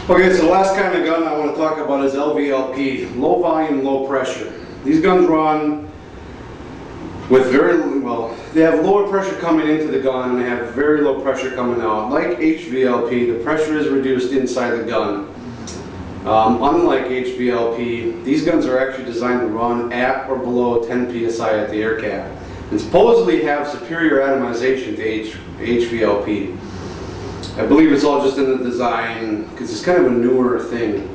Okay, so the last kind of gun I want to talk about is lvlp, low volume, low pressure. These guns run with they have lower pressure coming into the gun and they have very low pressure coming out. Like hvlp, the pressure is reduced inside the gun. Unlike hvlp, these guns are actually designed to run at or below 10 psi at the air cap, and supposedly have superior atomization to hvlp. I believe it's all just in the design because it's kind of a newer thing.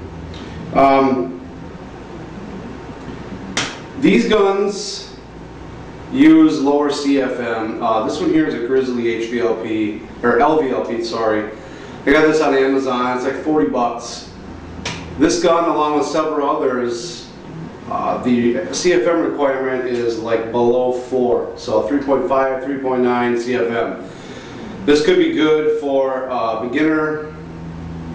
These guns use lower CFM. This one here is a Grizzly HVLP, or LVLP, sorry. I got this on Amazon. It's like 40 bucks. This gun, along with several others, the CFM requirement is like below 4, so 3.5, 3.9 CFM. This could be good for a beginner,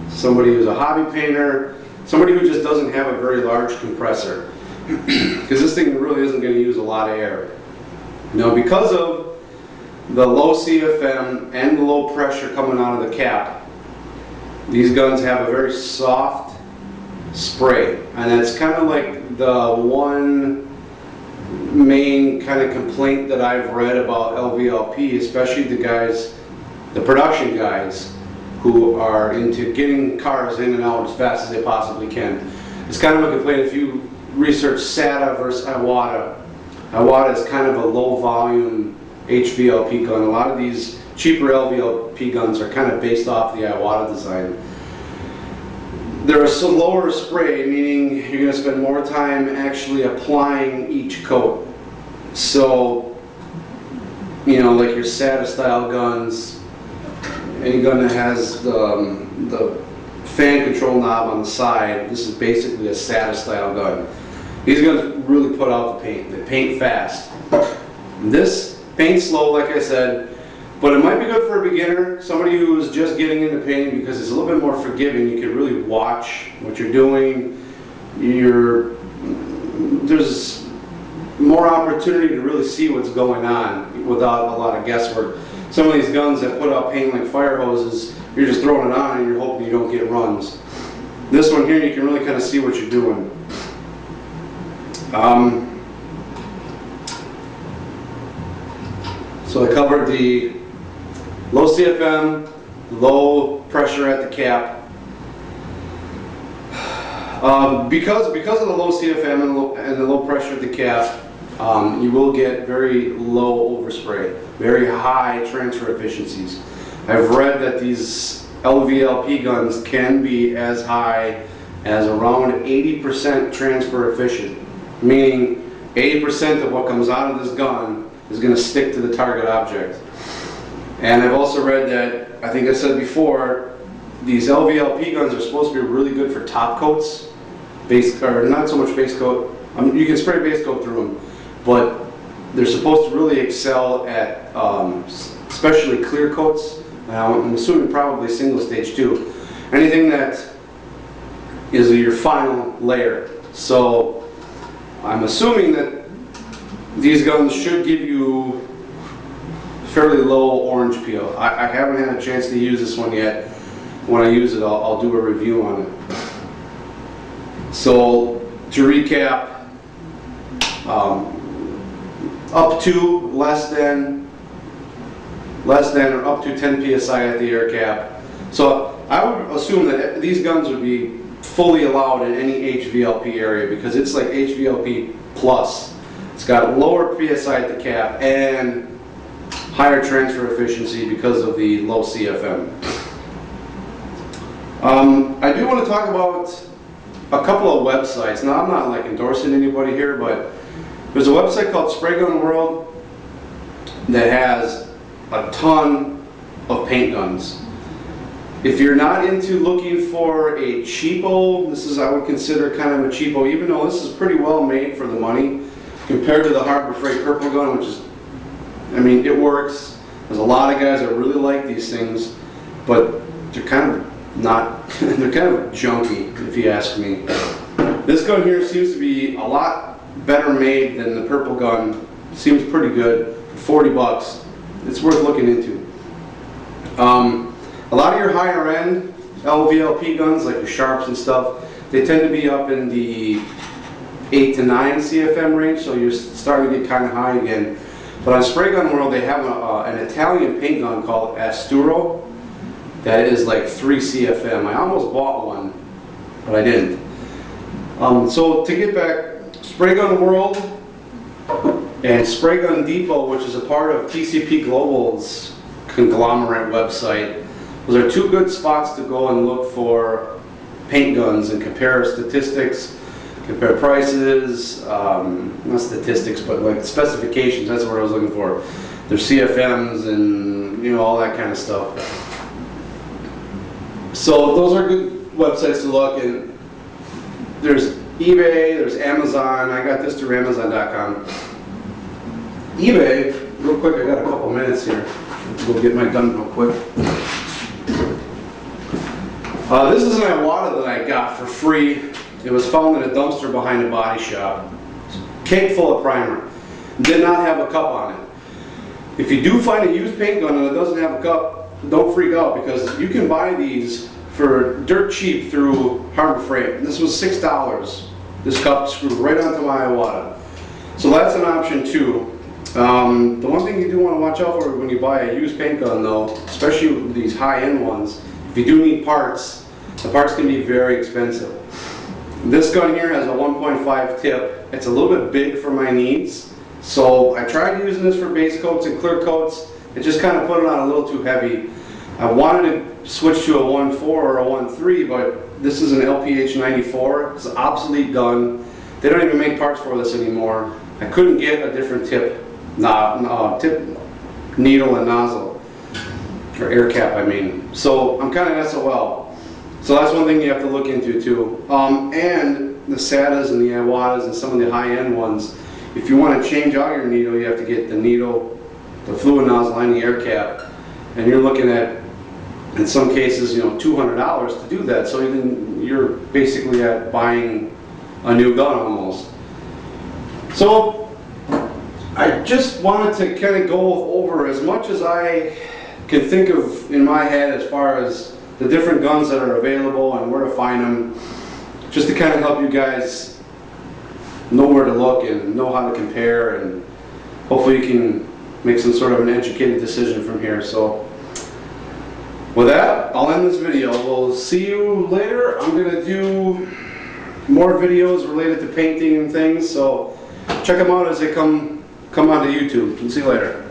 somebody who's a hobby painter, somebody who just doesn't have a very large compressor, because this thing really isn't going to use a lot of air. Now, because of the low CFM and the low pressure coming out of the cap, these guns have a very soft spray, and that's kind of like the one main kind of complaint that I've read about LVLP, especially the production guys who are into getting cars in and out as fast as they possibly can. It's kind of a complaint if you research SATA versus Iwata. Iwata is kind of a low volume HVLP gun. A lot of these cheaper LVLP guns are kind of based off the Iwata design. There is some lower spray, meaning you're going to spend more time actually applying each coat. So, you know, like your SATA style guns, any gun that has the fan control knob on the side, this is basically a SATA style gun. These guns really put out the paint. They paint fast. This paints slow, like I said, but it might be good for a beginner, somebody who is just getting into painting, because it's a little bit more forgiving. You can really watch what you're doing. There's more opportunity to really see what's going on without a lot of guesswork. Some of these guns that put out paint like fire hoses, you're just throwing it on and you're hoping you don't get runs. This one here, you can really kind of see what you're doing. So I covered the low CFM, low pressure at the cap. Because of the low CFM and the low pressure at the cap, you will get very low overspray, very high transfer efficiencies. I've read that these LVLP guns can be as high as around 80% transfer efficient, meaning 80% of what comes out of this gun is going to stick to the target object. And I've also read that, I think I said before, these LVLP guns are supposed to be really good for top coats, or not so much base coat. You can spray base coat through them, but they're supposed to really excel at especially clear coats. I'm assuming probably single stage too. Anything that is your final layer. So I'm assuming that these guns should give you fairly low orange peel. I haven't had a chance to use this one yet. When I use it, I'll do a review on it. So to recap, up to less than or up to 10 psi at the air cap. So I would assume that these guns would be fully allowed in any HVLP area, because it's like HVLP plus. It's got lower PSI at the cap and higher transfer efficiency because of the low CFM. I do want to talk about a couple of websites. Now, I'm not like endorsing anybody here, but there's a website called Spray Gun World that has a ton of paint guns. If you're not into looking for a cheapo, this is, I would consider kind of a cheapo, even though this is pretty well made for the money compared to the Harbor Freight purple gun, which is, I mean, it works. There's a lot of guys that really like these things, but they're kind of not, they're kind of junky, if you ask me. This gun here seems to be a lot better made than the purple gun. Seems pretty good. For 40 bucks, it's worth looking into. A lot of your higher end LVLP guns, like your Sharps and stuff, they tend to be up in the 8 to 9 CFM range, so you're starting to get kind of high again. But on Spray Gun World, they have an Italian paint gun called Asturo that is like 3 CFM. I almost bought one, but I didn't. So to get back, Spray Gun World and Spray Gun Depot, which is a part of TCP Global's conglomerate website, those are two good spots to go and look for paint guns and compare statistics, compare prices, not statistics, but like specifications. That's what I was looking for. Their CFMs and all that kind of stuff. So those are good websites to look. And there's eBay, there's Amazon. I got this through Amazon.com. eBay, real quick. I got a couple minutes here. Let's go get my gun real quick. This is an Iwata that I got for free. It was found in a dumpster behind a body shop. Cake full of primer. Did not have a cup on it. If you do find a used paint gun and it doesn't have a cup, don't freak out, because you can buy these for dirt cheap through Harbor Freight. This was $6. This cup screwed right onto my Iwata. So that's an option too. The one thing you do want to watch out for when you buy a used paint gun though, especially with these high-end ones, if you do need parts, the parts can be very expensive. This gun here has a 1.5 tip. It's a little bit big for my needs. So I tried using this for base coats and clear coats. It just kind of put it on a little too heavy. I wanted to switch to a 1.4 or a 1.3, but this is an LPH 94. It's an obsolete gun. They don't even make parts for this anymore. I couldn't get a different tip needle and nozzle, or air cap I mean. So I'm kind of SOL. So that's one thing you have to look into too. And the SATAs and the Iwatas and some of the high-end ones, if you want to change out your needle, you have to get the needle, the fluid nozzle, and the air cap. And you're looking at, in some cases, $200 to do that. So you're basically at buying a new gun almost. So I just wanted to kind of go over as much as I can think of in my head as far as the different guns that are available and where to find them, just to kind of help you guys know where to look and know how to compare, and hopefully you can make some sort of an educated decision from here. So with that, I'll end this video. We'll see you later. I'm going to do more videos related to painting and things, so check them out as they come onto YouTube. And see you later.